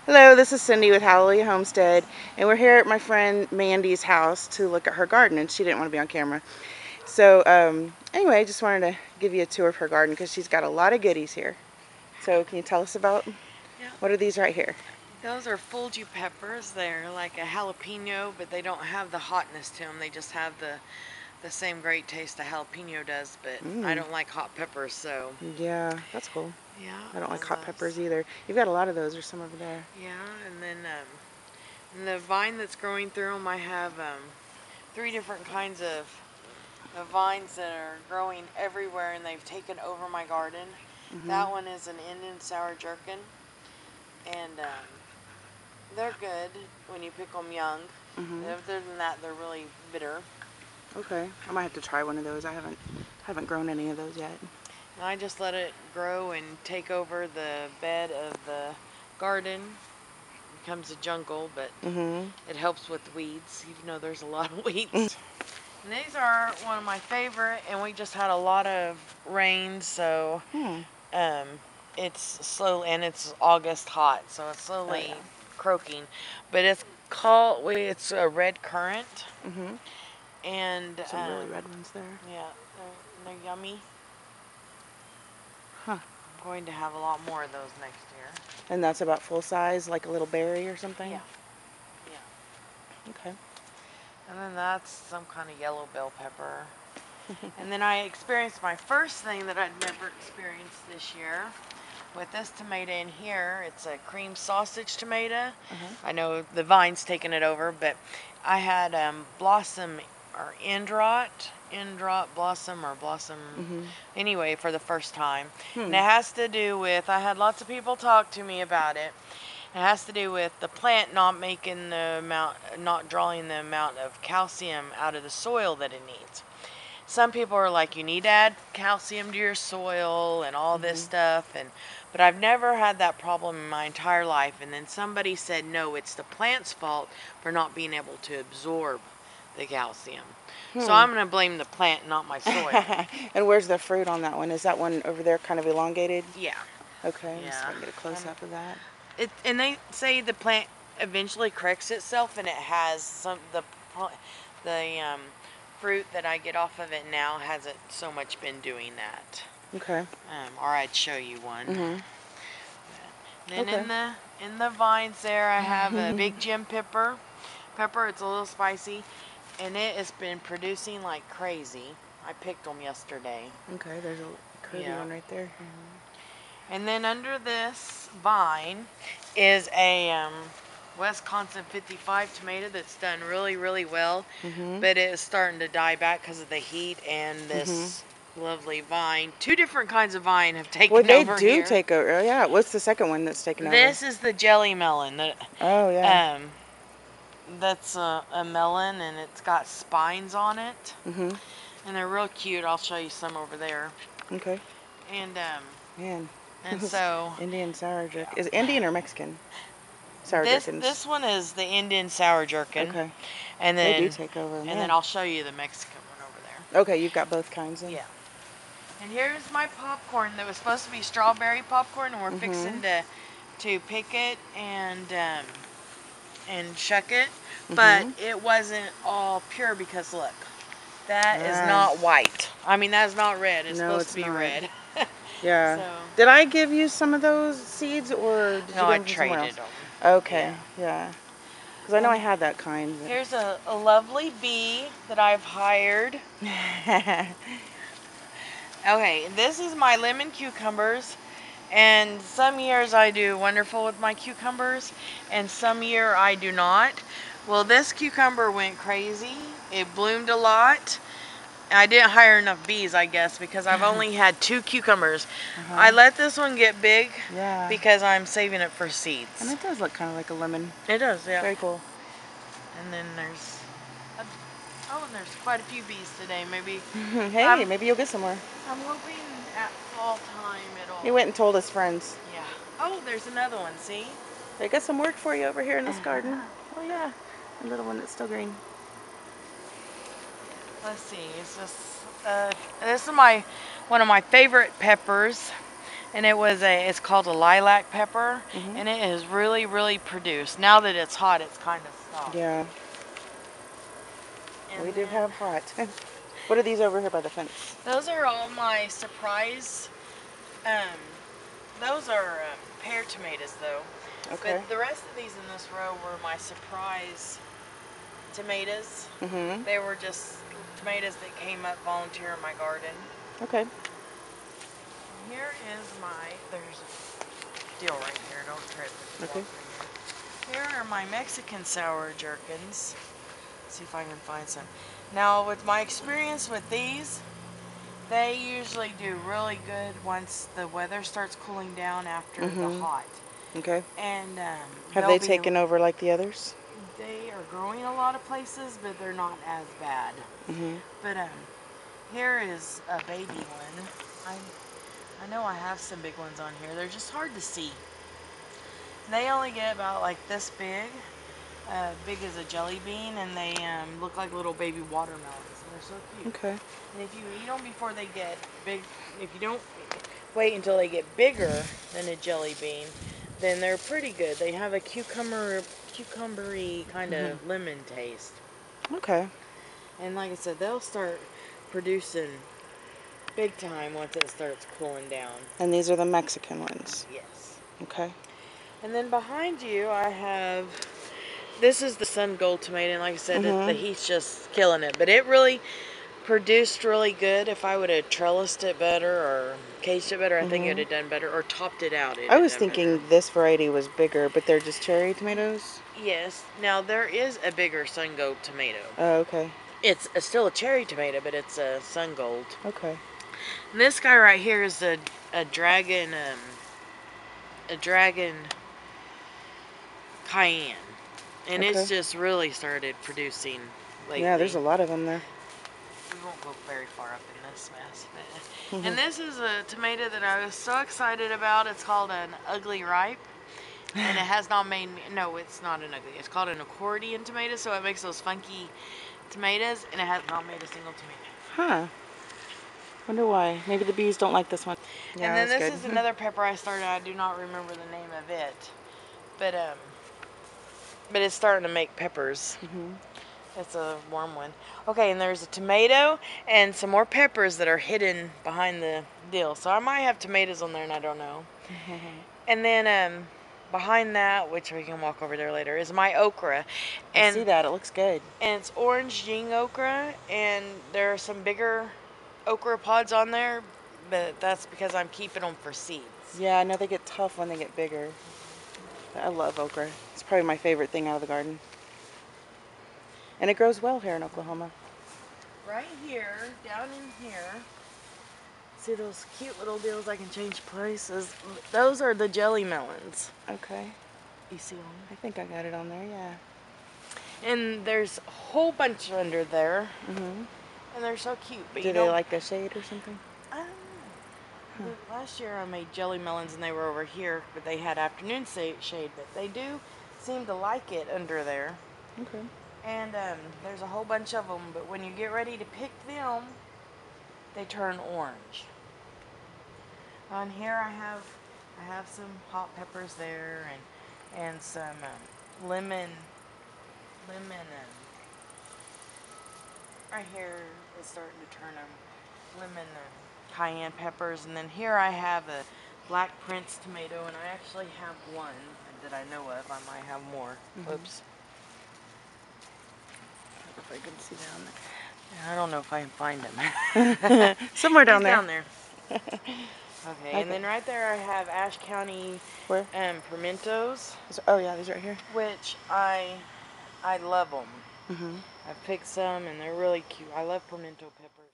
Hello, this is Cindy with Hallelujah Homestead, and we're here at my friend Mandie's house to look at her garden, and she didn't want to be on camera. So, anyway, I just wanted to give you a tour of her garden because she's got a lot of goodies here. So, can you tell us about what are these right here? Those are Fulgy peppers. They're like a jalapeno, but they don't have the hotness to them. They just have the same great taste a jalapeno does, but I don't like hot peppers, so. Yeah, that's cool. Yeah. I don't like hot peppers either. You've got a lot of those. There's some over there. Yeah, and then the vine that's growing through them, I have 3 different kinds of vines that are growing everywhere, and they've taken over my garden. That one is an Indian sour gherkin, and they're good when you pick them young. Other than that, they're really bitter. Okay, I might have to try one of those. I haven't grown any of those yet. And I just let it grow and take over the bed of the garden. It becomes a jungle, but it helps with weeds, even though there's a lot of weeds. And these are one of my favorite, and we just had a lot of rain, so it's slow, and it's August hot, so it's slowly croaking. But it's a Redcurrant. And some really red ones there. Yeah, they're yummy. Huh. I'm going to have a lot more of those next year. And that's about full size, like a little berry or something? Yeah. Yeah. Okay. And then that's some kind of yellow bell pepper. And then I experienced my first thing that I'd never experienced this year with this tomato in here. It's a cream sausage tomato. I know the vine's taken it over, but I had blossom or end rot blossom anyway for the first time. And it has to do with, I had lots of people talk to me about it. It has to do with the plant not drawing the amount of calcium out of the soil that it needs. Some people are like, you need to add calcium to your soil and all this stuff, but I've never had that problem in my entire life. And then somebody said, no, it's the plant's fault for not being able to absorb the calcium. So I'm going to blame the plant, not my soil. And where's the fruit on that one? Is that one over there kind of elongated? Yeah. Okay, let's try and get a close-up of that. And they say the plant eventually corrects itself, and it has the fruit that I get off of it now hasn't so much been doing that. Okay. Or I'd show you one. Then in the vines there, I have a big Jing pepper. It's a little spicy, and it has been producing like crazy. I picked them yesterday. Okay, there's a curvy one right there. And then under this vine is a Wisconsin 55 tomato that's done really, really well, but it is starting to die back because of the heat and this lovely vine. 2 different kinds of vine have taken over here. Well, they do take over. Yeah, what's the second one that's taken over? This is the jelly melon. Oh, yeah. That's a melon, and it's got spines on it. And they're real cute. I'll show you some over there. Okay. And man. And so Indian sour gherkin. Is it Indian or Mexican? Sour gherkins. This one is the Indian sour gherkin. Okay. And then they do take over. And then I'll show you the Mexican one over there. Okay, you've got both kinds then? Yeah. And here's my popcorn that was supposed to be strawberry popcorn, and we're fixing to pick it and shuck it, but it wasn't all pure because look, that is not white. I mean, that's not red. It's supposed to be red. Yeah. So, did I give you some of those seeds, or did you I traded them. Okay. Yeah. Because I know I had that kind. But... Here's a lovely bee that I've hired. Okay, this is my lemon cucumbers, and some years I do wonderful with my cucumbers, and some year I do not. Well, this cucumber went crazy. It bloomed a lot. I didn't hire enough bees, I guess, because I've only had 2 cucumbers. I let this one get big because I'm saving it for seeds. And it does look kind of like a lemon. It does, yeah. Very cool. And then there's there's quite a few bees today. Maybe. Hey, maybe you'll get some more. I'm hoping at fall time it'll. He went and told his friends. Yeah. Oh, there's another one. See? They got some work for you over here in this garden. Oh yeah, a little one that's still green. Let's see. It's just this is one of my favorite peppers. and it's called a lilac pepper, Mhm. and it has really produced. Now that it's hot, it's kind of stopped. Yeah. And We do then have hot. What are these over here by the fence? those are all my surprise. Um, those are pear tomatoes, though. But Okay. the rest of these in this row were my surprise tomatoes. Mhm. They were just tomatoes that came up volunteer in my garden. Okay. Here is there's a deal right here, don't trip if you Okay. walk through here. Here are my Mexican sour gherkins. See if I can find some. Now, with my experience with these, they usually do really good once the weather starts cooling down after the Mhm. hot. Okay. And Have they taken over like the others? they are growing a lot of places, but they're not as bad. Mhm. But here is a baby one. I know I have some big ones on here. They're just hard to see. They only get about like this big as a jelly bean, and they look like little baby watermelons. And they're so cute. Okay. And if you eat them before they get big, if you don't wait until they get bigger than a jelly bean, then they're pretty good. They have a cucumbery kind Mhm. of lemon taste. Okay. And like I said, they'll start producing big time once it starts cooling down. And these are the Mexican ones. Yes. Okay. And then behind you, I have, this is the Sungold Tomato, and like I said, the Mhm. heat's just killing it. But it really produced really good. If I would have trellised it better or caged it better, I think it would Mhm. have done better. Or topped it out, it I would have was done better. thinking this variety was bigger, but they're just cherry tomatoes. Yes. Now, there is a bigger Sungold Tomato. Oh, okay. It's still a cherry tomato, but it's a Sungold. Okay. And this guy right here is a dragon Cayenne. And Okay. it's just really started producing lately. Yeah, there's a lot of them there. We won't go very far up in this mess. Mhm. And this is a tomato that I was so excited about. It's called an ugly ripe. And it has not made me, no, it's not an ugly. It's called an accordion tomato, so it makes those funky tomatoes, and it has not made a single tomato. Huh. Wonder why. Maybe the bees don't like this one. And Yeah, then that's this good. is another pepper I started. I do not remember the name of it, but it's starting to make peppers. Mhm. It's a warm one. Okay, and there's a tomato and some more peppers that are hidden behind the deal. So I might have tomatoes on there, and I don't know. And then behind that, which we can walk over there later, is my okra. I see And that. It looks good. it's orange Jing okra, and there are some bigger okra pods on there, but that's because I'm keeping them for seeds. Yeah, I know they get tough when they get bigger. I love okra. It's probably my favorite thing out of the garden. And it grows well here in Oklahoma. Right here, down in here, see those cute little deals I can change places? Those are the jelly melons. Okay. You see them? I think I got it on there, yeah. And there's a whole bunch under there, Mhm. and they're so cute. But Do you they don't. like the shade or something? I don't know. Last year I made jelly melons, and they were over here, but they had afternoon shade. But they do seem to like it under there. Okay. And there's a whole bunch of them. But when you get ready to pick them, they turn orange. On here I have some hot peppers there, and some lemon. Right here is starting to turn them lemon and cayenne peppers. And then here I have a black prince tomato, and I actually have one that I know of. I might have more. Oops. If I can see down I don't know if I can find them. there. Somewhere down He's there. down there. Okay, and then right there I have Ashe County Where? pimentos, Oh yeah, these right here. which I love them. Mhm. I've picked some, and they're really cute. I love pimento peppers.